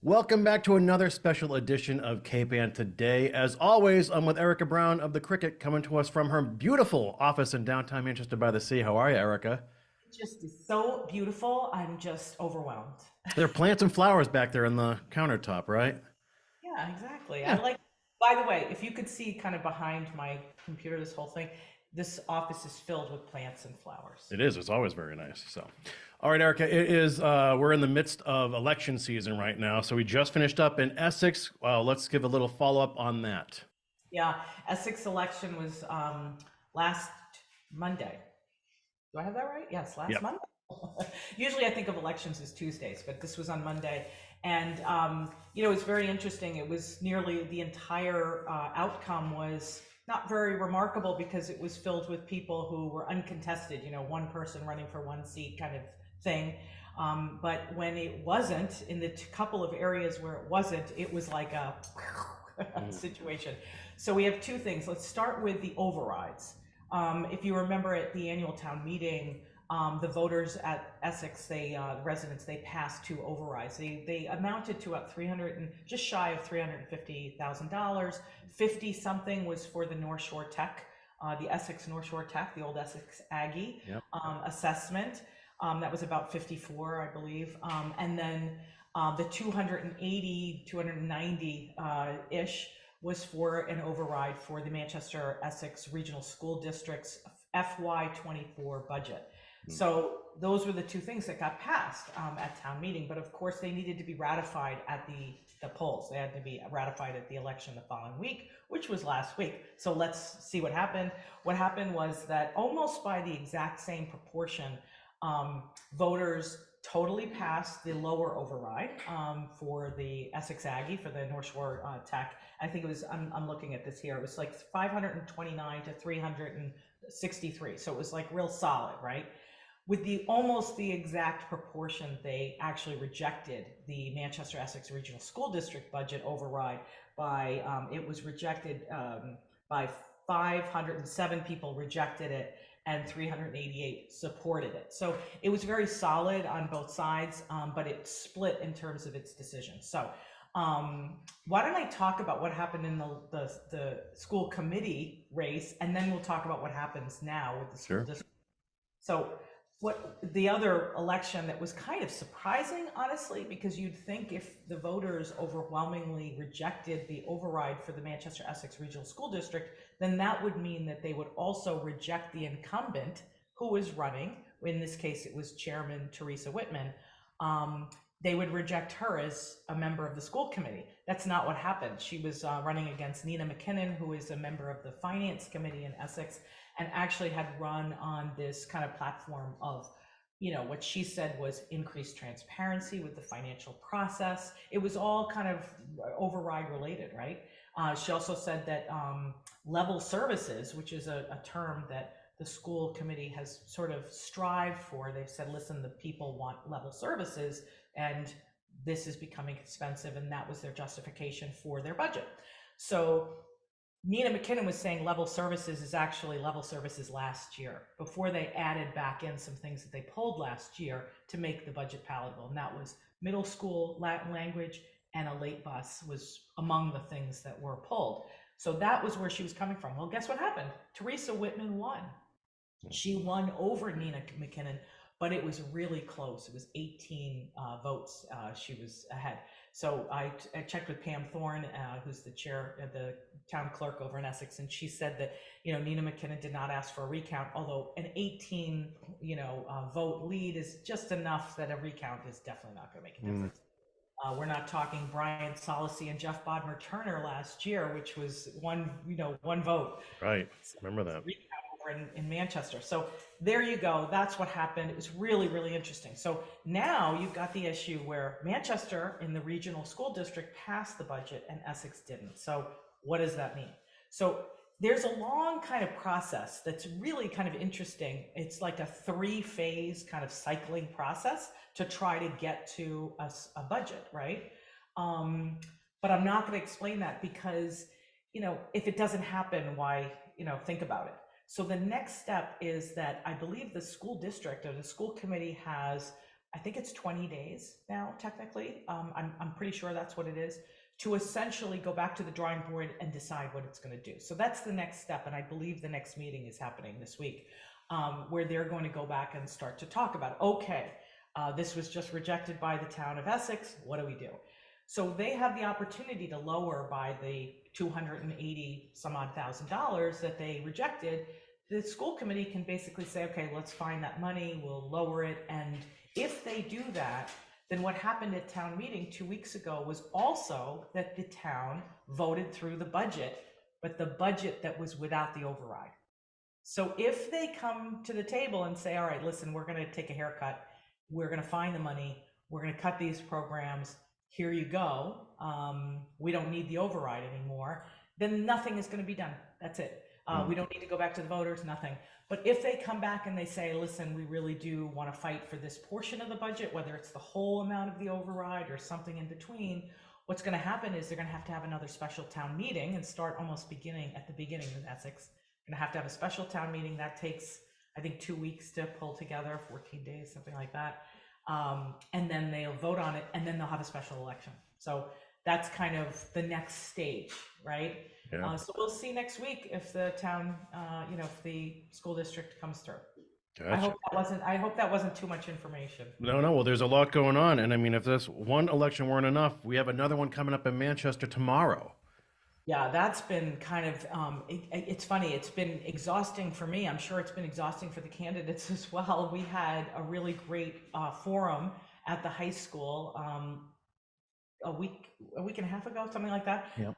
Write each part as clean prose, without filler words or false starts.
Welcome back to another special edition of K-Band Today. As always, I'm with Erika Brown of the Cricket, coming to us from her beautiful office in downtown Manchester by the Sea. How are you, Erika? It just is so beautiful. I'm just overwhelmed. There are plants and flowers back there in the countertop, right? Yeah, exactly. Yeah, By the way, if you could see kind of behind my computer, this whole thing, this office is filled with plants and flowers. it is. It's always very nice. So, all right, Erica, it is. We're in the midst of election season right now. So we just finished up in Essex. Well, let's give a little follow up on that. Yeah, Essex election was last Monday. Do I have that right? Yes, last Yep. Monday. Usually I think of elections as Tuesdays, but this was on Monday. And, it's very interesting. It was nearly the entire outcome was not very remarkable because it was filled with people who were uncontested, one person running for one seat kind of thing. But when it wasn't, in the couple of areas where it wasn't, it was like a situation. So we have two things. Let's start with the overrides. If you remember at the annual town meeting, the voters at Essex, residents, they passed two overrides. They amounted to about 300 and just shy of $350,000. 50 something was for the North Shore Tech, the Essex North Shore Tech, the old Essex Aggie Yep. assessment. That was about 54, I believe. And then the 280, 290 ish was for an override for the Manchester Essex Regional School District's FY24 budget. So those were the two things that got passed at town meeting, but of course they needed to be ratified at the polls. They had to be ratified at the election the following week, which was last week. So let's see what happened. What happened was that almost by the exact same proportion, voters totally passed the lower override for the Essex Aggie, for the North Shore Tech. I think it was, I'm looking at this here, it was like 529 to 363. So it was like real solid, right? With almost the exact proportion, they actually rejected the Manchester Essex Regional School District budget override by, it was rejected by 507 people rejected it and 388 supported it. So it was very solid on both sides, but it split in terms of its decision. So why don't I talk about what happened in the school committee race, and then we'll talk about what happens now with the school district. So what the other election that was kind of surprising, honestly, because you'd think if the voters overwhelmingly rejected the override for the Manchester Essex Regional School District, then that would mean that they would also reject the incumbent who was running. In this case, it was Chairman Teresa Whitman. They would reject her as a member of the school committee. That's not what happened. She was running against Nina McKinnon, who is a member of the finance committee in Essex, and actually had run on this kind of platform of, what she said was increased transparency with the financial process. It was all kind of override related, right? She also said that level services, which is a term that the school committee has sort of strived for. They've said, listen, the people want level services, and this is becoming expensive, and that was their justification for their budget. So Nina McKinnon was saying level services is actually level services last year, before they added back in some things that they pulled last year to make the budget palatable. And that was middle school Latin language and a late bus was among the things that were pulled. So that was where she was coming from. Well, guess what happened? Teresa Whitman won. She won over Nina McKinnon, but it was really close. It was 18 votes. She was ahead. So I checked with Pam Thorne, who's the chair, the town clerk over in Essex, and she said that Nina McKinnon did not ask for a recount, although an 18 vote lead is just enough that a recount is definitely not going to make a difference. We're not talking Brian Solacey and Jeff Bodmer Turner last year, which was one vote. Right. Remember that. In Manchester. So there you go. That's what happened. It was really, really interesting. So now you've got the issue where Manchester in the regional school district passed the budget and Essex didn't. So what does that mean? So there's a long kind of process that's really kind of interesting. It's like a 3-phase kind of cycling process to try to get to a budget, right? But I'm not going to explain that because, if it doesn't happen, why, think about it. So the next step is that I believe the school district or the school committee has I think it's 20 days now, technically. I'm pretty sure that's what it is, to essentially go back to the drawing board and decide what it's going to do. So that's the next step. And I believe the next meeting is happening this week, where they're going to go back and start to talk about, okay, this was just rejected by the town of Essex. What do we do? So they have the opportunity to lower by the 280 some odd $1,000 that they rejected. The school committee can basically say, okay, let's find that money, we'll lower it. And if they do that, then what happened at town meeting 2 weeks ago was also that the town voted through the budget, but the budget that was without the override. So if they come to the table and say, all right, listen, we're going to take a haircut, we're going to find the money, we're going to cut these programs, here you go, we don't need the override anymore, then nothing is going to be done. That's it. We don't need to go back to the voters, nothing. But if they come back and they say, listen, we really do want to fight for this portion of the budget, whether it's the whole amount of the override or something in between, what's going to happen is they're going to have another special town meeting and start almost beginning at the beginning of Essex. Going to have a special town meeting that takes, I think, 2 weeks to pull together, 14 days, something like that. And then they'll vote on it, and then they'll have a special election. So that's kind of the next stage, right? Yeah. So we'll see next week if the town, if the school district comes through. Gotcha. I hope that wasn't too much information. No, no. Well, there's a lot going on, and I mean, if this one election weren't enough, we have another one coming up in Manchester tomorrow. Yeah, that's been kind of, it's funny, it's been exhausting for me. I'm sure it's been exhausting for the candidates as well. We had a really great forum at the high school a week and a half ago, something like that. Yep.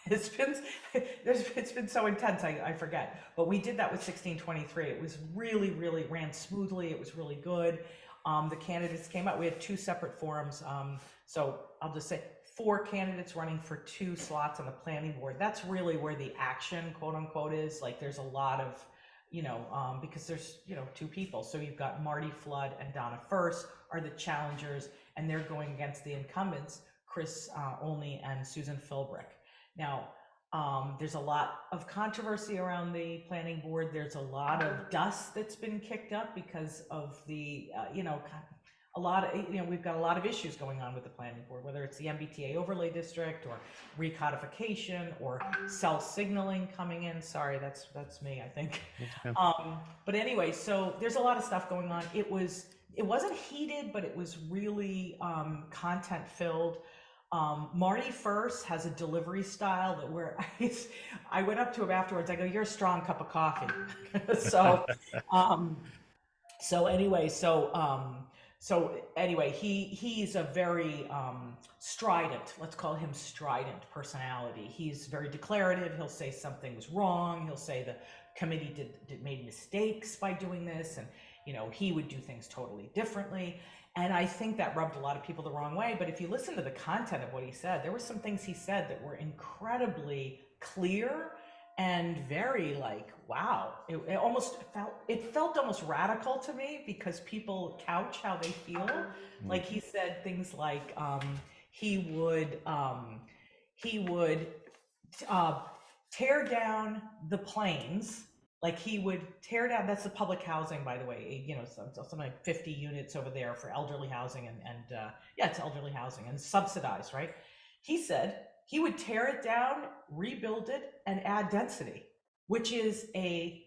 It's been so intense, I forget. But we did that with 1623. It was really, really ran smoothly. It was really good. The candidates came out. We had 2 separate forums. So I'll just say 4 candidates running for 2 slots on the planning board. That's really where the action, quote unquote, is. Like there's a lot of, because there's, 2 people. So you've got Marty Flood and Donna First are the challengers, and they're going against the incumbents, Chris Olney and Susan Philbrick. Now, there's a lot of controversy around the planning board. There's a lot of dust that's been kicked up because of the, a lot of, we've got a lot of issues going on with the planning board, whether it's the MBTA overlay district or recodification or cell signaling coming in. Sorry, that's me, I think. Okay. But anyway, so there's a lot of stuff going on. It wasn't heated, but it was really content filled. Marty First has a delivery style that where I went up to him afterwards. I go, "You're a strong cup of coffee." So anyway, he's a very strident. Let's call him strident personality. He's very declarative. He'll say something was wrong. He'll say the committee made mistakes by doing this, and he would do things totally differently. And I think that rubbed a lot of people the wrong way. But if you listen to the content of what he said, there were some things he said that were incredibly clear and very wow. It felt almost radical to me because people couch how they feel. Like he said things like he would tear down the planes. Like he would tear down, that's the public housing, by the way, something like 50 units over there for elderly housing and it's elderly housing and subsidized, right? He said he would tear it down, rebuild it, and add density, which is a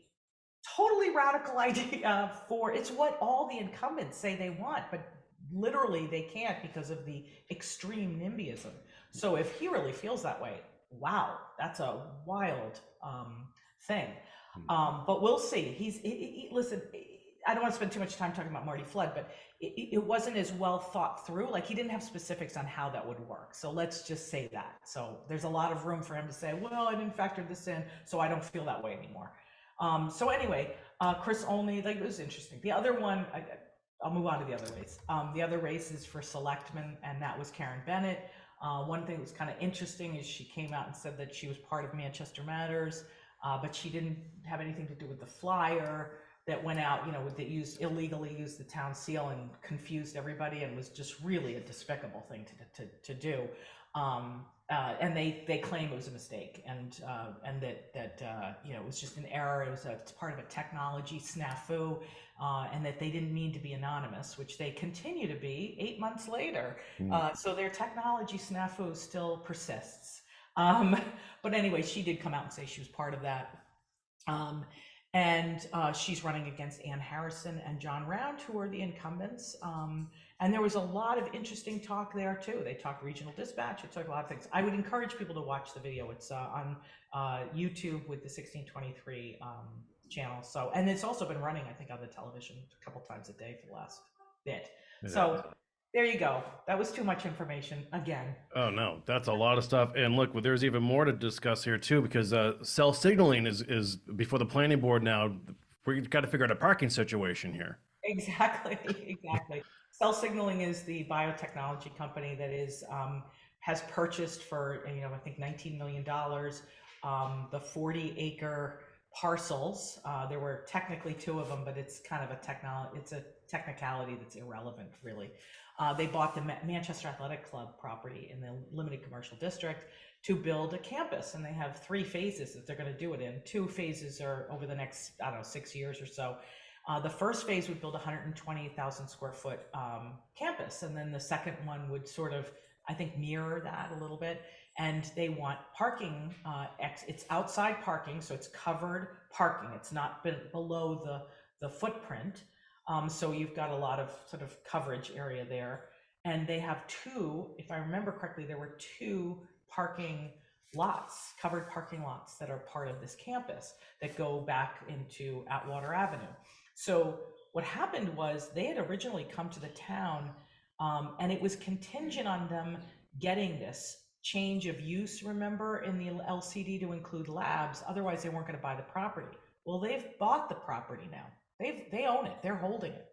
totally radical idea it's what all the incumbents say they want, but literally they can't because of the extreme NIMBYism. So if he really feels that way, wow, that's a wild thing. But we'll see. Listen, I don't want to spend too much time talking about Marty Flood, but it wasn't as well thought through. Like he didn't have specifics on how that would work. So let's just say that. So there's a lot of room for him to say, well, I didn't factor this in, so I don't feel that way anymore. So anyway, Chris Olney, it was interesting. The other one, I'll move on to the other race. The other race is for selectman, and that was Karen Bennett. One thing that was kind of interesting is she came out and said that she was part of Manchester Matters. But she didn't have anything to do with the flyer that went out, that illegally used the town seal and confused everybody, and was just really a despicable thing to do. And they claim it was a mistake, and that it was just an error. It's part of a technology snafu, and that they didn't mean to be anonymous, which they continue to be 8 months later. So their technology snafu still persists. But anyway, she did come out and say she was part of that. And she's running against Ann Harrison and John Round, who are the incumbents. And there was a lot of interesting talk there too. They talked regional dispatch. It talked a lot of things. I would encourage people to watch the video. It's on YouTube with the 1623 channel. So, and it's also been running, I think, on the television a couple times a day for the last bit. So there you go. That was too much information again. Oh no, that's a lot of stuff. And look, there's even more to discuss here too, because cell signaling is before the planning board now. We've got to figure out a parking situation here. Exactly. Cell Signaling is the biotechnology company that has purchased for, I think $19 million, the 40-acre parcels. There were technically 2 of them, but it's kind of a technicality that's irrelevant, really. They bought the Manchester Athletic Club property in the limited commercial district to build a campus, and they have 3 phases that they're going to do it in. 2 phases are over the next, 6 years or so. The first phase would build a 120,000 square foot campus, and then the second one would sort of, I think, mirror that a little bit. And they want parking. It's outside parking, so it's covered parking. It's not below the footprint. So you've got a lot of sort of coverage area there. And they have 2, if I remember correctly, there were 2 parking lots, covered parking lots that are part of this campus that go back into Atwater Avenue. So what happened was they had originally come to the town, and it was contingent on them getting this change of use, remember, in the LCD to include labs. Otherwise, they weren't going to buy the property. Well, they've bought the property now. They own it. They're holding it.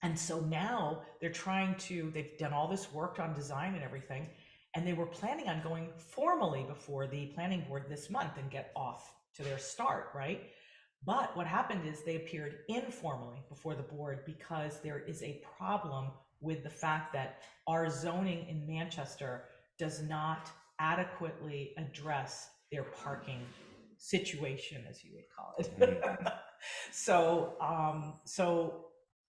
And so now they've done all this work on design and everything, and they were planning on going formally before the planning board this month and get off to their start, right? But what happened is they appeared informally before the board because there is a problem with the fact that our zoning in Manchester does not adequately address their parking situation, as you would call it. So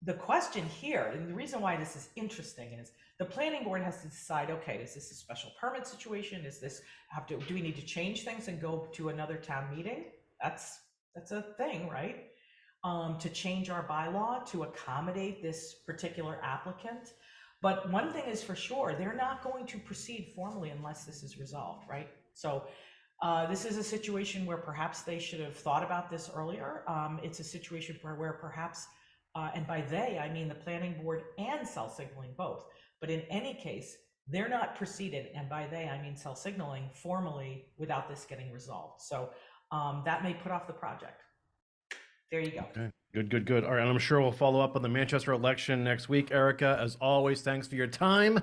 the question here, and the reason why this is interesting, is the planning board has to decide, okay, is this a special permit situation? Do we need to change things and go to another town meeting? That's a thing, right? To change our bylaw to accommodate this particular applicant. But one thing is for sure, they're not going to proceed formally unless this is resolved, right? So this is a situation where perhaps they should have thought about this earlier. It's a situation where perhaps, and by they, I mean the planning board and Cell Signaling both. But in any case, they're not proceeded, and by they, I mean Cell Signaling, formally without this getting resolved. So that may put off the project. There you go. Okay. Good. All right, and I'm sure we'll follow up on the Manchester election next week. Erika, as always, thanks for your time.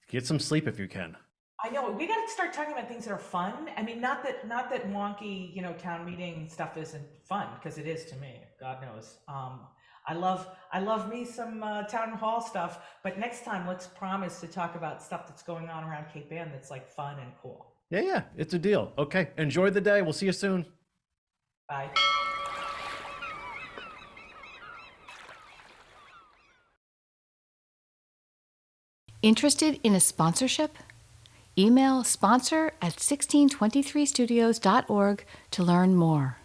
Get some sleep if you can. I know, we got to start talking about things that are fun. I mean, not that wonky, town meeting stuff isn't fun, because it is to me. God knows. I love me some town hall stuff. But next time, let's promise to talk about stuff that's going on around Cape Ann that's like fun and cool. Yeah, it's a deal. Okay, enjoy the day. We'll see you soon. Bye. Interested in a sponsorship? Email sponsor@1623studios.org to learn more.